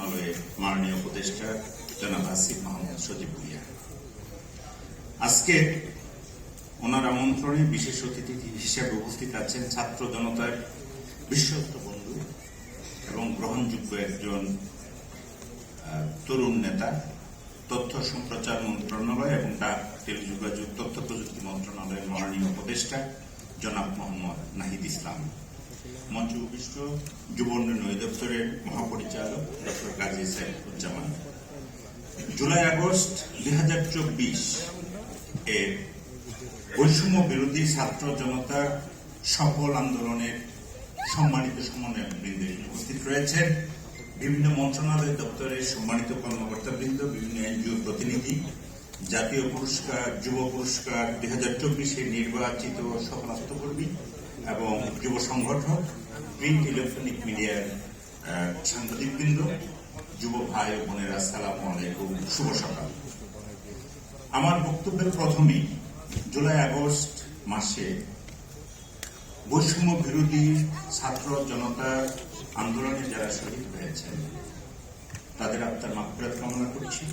মন্ত্রণালয়ের মাননীয় উপদেষ্টা জনাব আসিফ মাহমুদ সজীব ভুঁইয়া। আজকে ওনার আমন্ত্রণে বিশেষ অতিথি হিসেবে উপস্থিত আছেন ছাত্র জনতার বিশ্বস্ত বন্ধু এবং গ্রহণযোগ্য একজন তরুণ নেতা, তথ্য সম্প্রচার মন্ত্রণালয় এবং ডাক টেলিযোগাযোগ তথ্য প্রযুক্তি মন্ত্রণালয়ের মাননীয় উপদেষ্টা জনাব মোহাম্মদ নাহিদ ইসলাম, মঞ্চ উপবিষ্ট যুব উন্নয়ন অধিদপ্তরের মহাপরিচালক ডক্টর কাজী সাইফুজ্জামান। জুলাই আগস্ট 2024 এর বৈষম্য বিরোধী ছাত্র জনতার সফল আন্দোলনের সম্মানিত সমন্বয়কবৃন্দ উপস্থিত রয়েছেন, বিভিন্ন মন্ত্রণালয় দপ্তরের সম্মানিত কর্মকর্তাবৃন্দ, বিভিন্ন এনজিও প্রতিনিধি, জাতীয় পুরস্কার, যুব পুরস্কার 2024 নির্বাচিত সফলাস্তকর্মী এবং যুব সংগঠক, প্রিন্ট ইলেকট্রনিক মিডিয়ার সাংবাদিকবৃন্দ, যুব ভাই ও বোনেরা, আসসালামু আলাইকুম, শুভ সকাল। আমার বক্তব্যের প্রথমেই জুলাই আগস্ট মাসে বৈষম্য বিরোধী ছাত্র জনতার আন্দোলনে যারা শহীদ হয়েছেন তাদের আত্মার মাগফিরাত কামনা করছি।